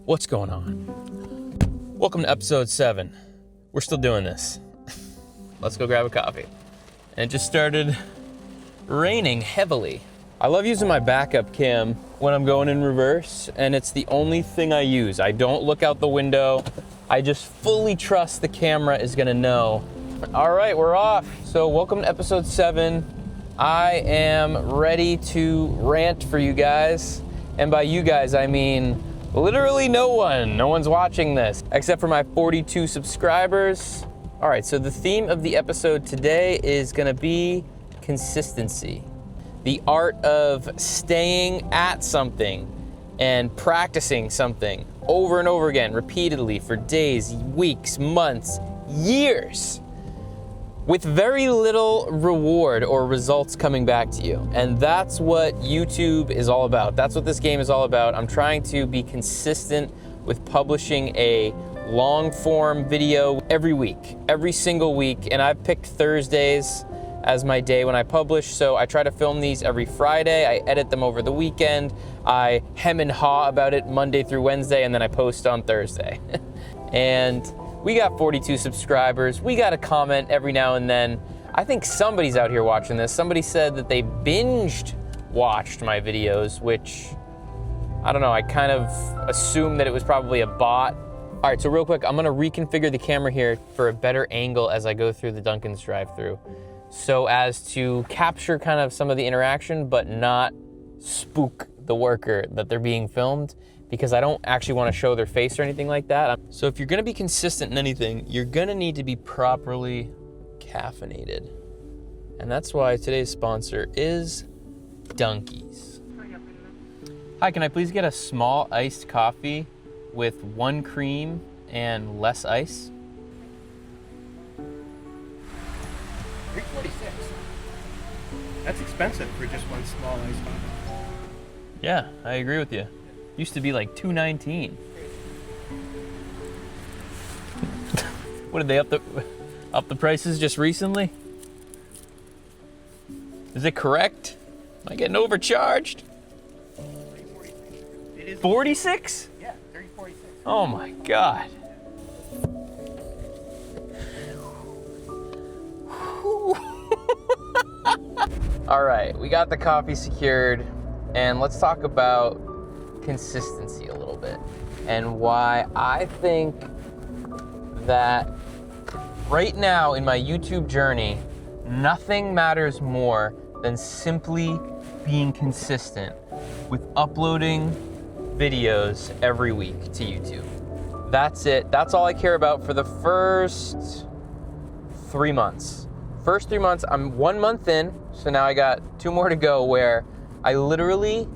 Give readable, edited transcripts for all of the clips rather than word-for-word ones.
What's going on? Welcome to episode 7. We're still doing this. Let's go grab a coffee. And it just started raining heavily. I love using my backup cam when I'm going in reverse, and it's the only thing I use. I don't look out the window. I just fully trust the camera is gonna know. All right, we're off. So welcome to episode 7. I am ready to rant for you guys. And by you guys, I mean literally no one. No one's watching this except for my 42 subscribers. All right, so the theme of the episode today is gonna be consistency. The art of staying at something and practicing something over and over again, repeatedly for days, weeks, months, years, with very little reward or results coming back to you. And that's what YouTube is all about. That's what this game is all about. I'm trying to be consistent with publishing a long form video every week, every single week. And I've picked Thursdays as my day when I publish. So I try to film these every Friday. I edit them over the weekend. I hem and haw about it Monday through Wednesday, and then I post on Thursday. And we got 42 subscribers. We got a comment every now and then. I think somebody's out here watching this. Somebody said that they binged watched my videos, which I don't know. I kind of assumed that it was probably a bot. All right, so real quick, I'm gonna reconfigure the camera here for a better angle as I go through the Dunkin's drive-thru, so as to capture kind of some of the interaction, but not spook the worker that they're being filmed, because I don't actually want to show their face or anything like that. So if you're gonna be consistent in anything, you're gonna need to be properly caffeinated. And that's why today's sponsor is Dunkies. Hi, can I please get a small iced coffee with 1 cream and less ice? $3.46. That's expensive for just one small iced coffee. Yeah, I agree with you. Used to be like $2.19. What did they up the prices just recently? Is it correct? Am I getting overcharged? It is 46? Yeah, $3.46. Oh my God. All right, we got the coffee secured, and let's talk about consistency a little bit and why I think that right now in my YouTube journey, nothing matters more than simply being consistent with uploading videos every week to YouTube. That's it. That's all I care about for the first 3 months. First 3 months, I'm 1 month in, so now I got 2 more to go, where I literally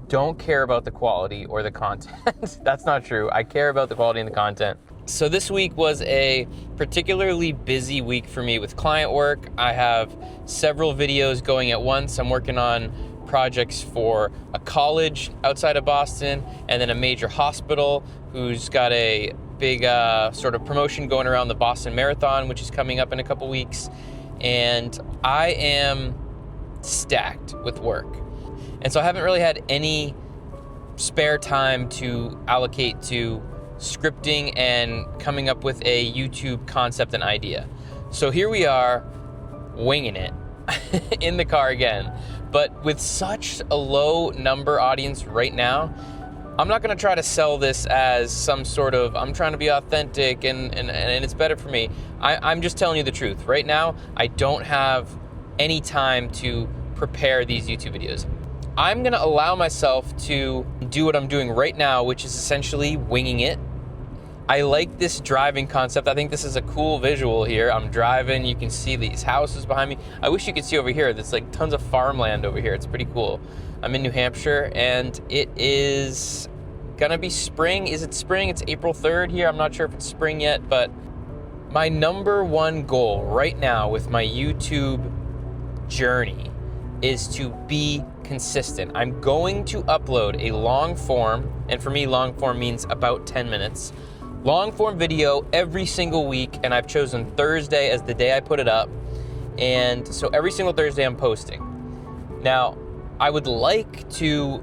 don't care about the quality or the content. That's not true. I care about the quality and the content. So this week was a particularly busy week for me with client work. I have several videos going at once. I'm working on projects for a college outside of Boston, and then a major hospital who's got a big sort of promotion going around the Boston Marathon, which is coming up in a couple weeks. And I am stacked with work. And so I haven't really had any spare time to allocate to scripting and coming up with a YouTube concept and idea. So here we are, winging it in the car again. But with such a low number audience right now, I'm not gonna try to sell this as some sort of, I'm trying to be authentic and it's better for me. I'm just telling you the truth. Right now, I don't have any time to prepare these YouTube videos. I'm gonna allow myself to do what I'm doing right now, which is essentially winging it. I like this driving concept. I think this is a cool visual here. I'm driving, you can see these houses behind me. I wish you could see over here. There's like tons of farmland over here. It's pretty cool. I'm in New Hampshire, and it is gonna be spring. Is it spring? It's April 3rd here. I'm not sure if it's spring yet, but my number one goal right now with my YouTube journey is to be consistent. I'm going to upload a long form, and for me, long form means about 10 minutes, long form video every single week, and I've chosen Thursday as the day I put it up. And so every single Thursday I'm posting. Now, I would like to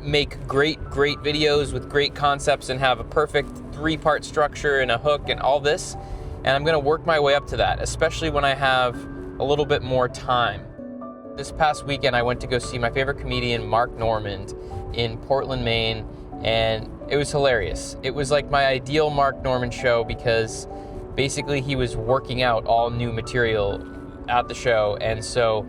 make great videos with great concepts and have a perfect 3-part structure and a hook and all this. And I'm gonna work my way up to that, especially when I have a little bit more time. This past weekend, I went to go see my favorite comedian, Mark Normand, in Portland, Maine, and it was hilarious. It was like my ideal Mark Normand show because basically he was working out all new material at the show, and so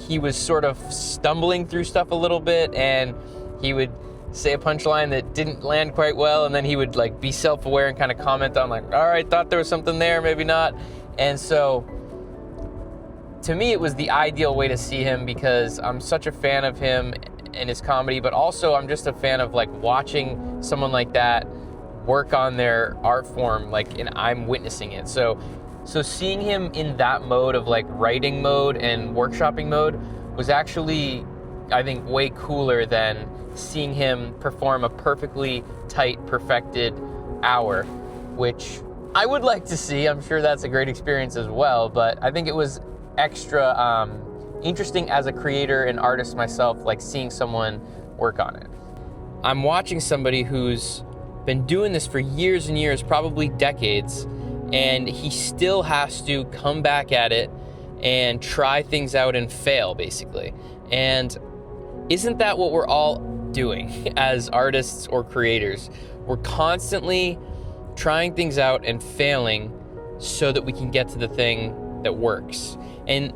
he was sort of stumbling through stuff a little bit, and he would say a punchline that didn't land quite well, and then he would like be self-aware and kind of comment on like, all right, thought there was something there, maybe not. And so to me, it was the ideal way to see him because I'm such a fan of him and his comedy, but also I'm just a fan of like watching someone like that work on their art form, like, and I'm witnessing it. So seeing him in that mode of like writing mode and workshopping mode was actually, I think, way cooler than seeing him perform a perfectly tight, perfected hour, which I would like to see. I'm sure that's a great experience as well, but I think it was extra interesting as a creator and artist myself, like seeing someone work on it. I'm watching somebody who's been doing this for years and years, probably decades, and he still has to come back at it and try things out and fail, basically. And isn't that what we're all doing as artists or creators? We're constantly trying things out and failing so that we can get to the thing that works. And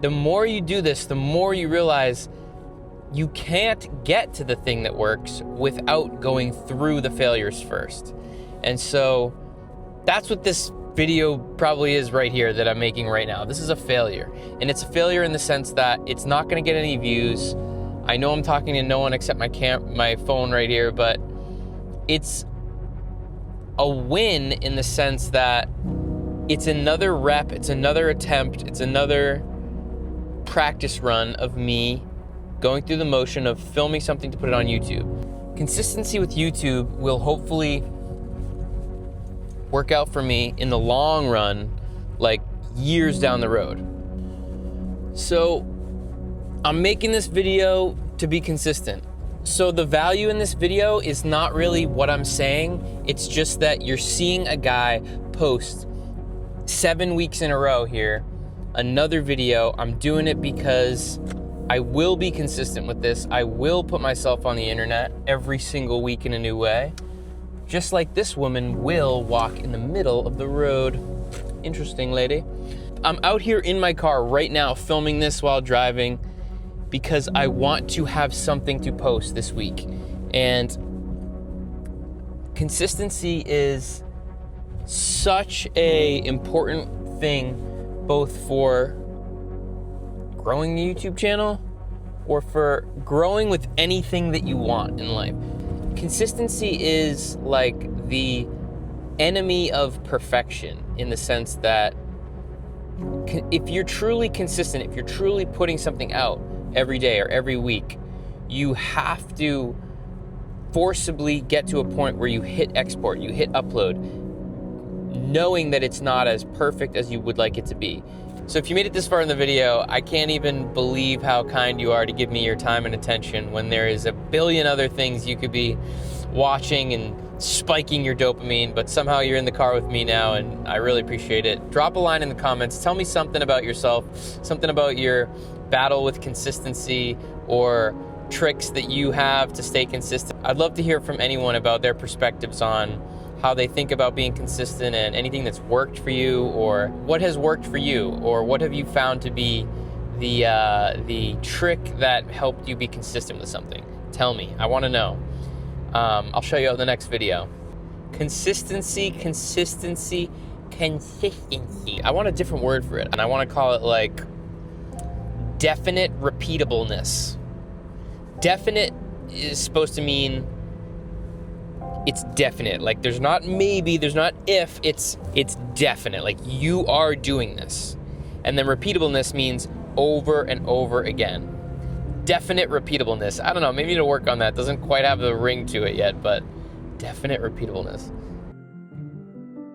the more you do this, the more you realize you can't get to the thing that works without going through the failures first. And so that's what this video probably is right here that I'm making right now. This is a failure. And it's a failure in the sense that it's not gonna get any views. I know I'm talking to no one except my phone right here, but it's a win in the sense that it's another rep, it's another attempt, it's another practice run of me going through the motion of filming something to put it on YouTube. Consistency with YouTube will hopefully work out for me in the long run, like years down the road. So I'm making this video to be consistent. So the value in this video is not really what I'm saying, it's just that you're seeing a guy post 7 weeks in a row here, another video. I'm doing it because I will be consistent with this. I will put myself on the internet every single week in a new way. Just like this woman will walk in the middle of the road. Interesting lady. I'm out here in my car right now filming this while driving because I want to have something to post this week. And consistency is such a important thing, both for growing the YouTube channel or for growing with anything that you want in life. Consistency is like the enemy of perfection in the sense that if you're truly consistent, if you're truly putting something out every day or every week, you have to forcibly get to a point where you hit export, you hit upload, knowing that it's not as perfect as you would like it to be. So if you made it this far in the video, I can't even believe how kind you are to give me your time and attention when there is a billion other things you could be watching and spiking your dopamine, but somehow you're in the car with me now, and I really appreciate it. Drop a line in the comments. Tell me something about yourself, something about your battle with consistency or tricks that you have to stay consistent. I'd love to hear from anyone about their perspectives on how they think about being consistent and anything that's worked for you, or what has worked for you, or what have you found to be the trick that helped you be consistent with something. Tell me, I wanna know. I'll show you in the next video. Consistency. I want a different word for it, and I wanna call it like definite repeatableness. Definite is supposed to mean it's definite. Like there's not maybe, there's not if, it's definite. Like you are doing this. And then repeatableness means over and over again. Definite repeatableness. I don't know, maybe you need to work on that. Doesn't quite have the ring to it yet, but definite repeatableness.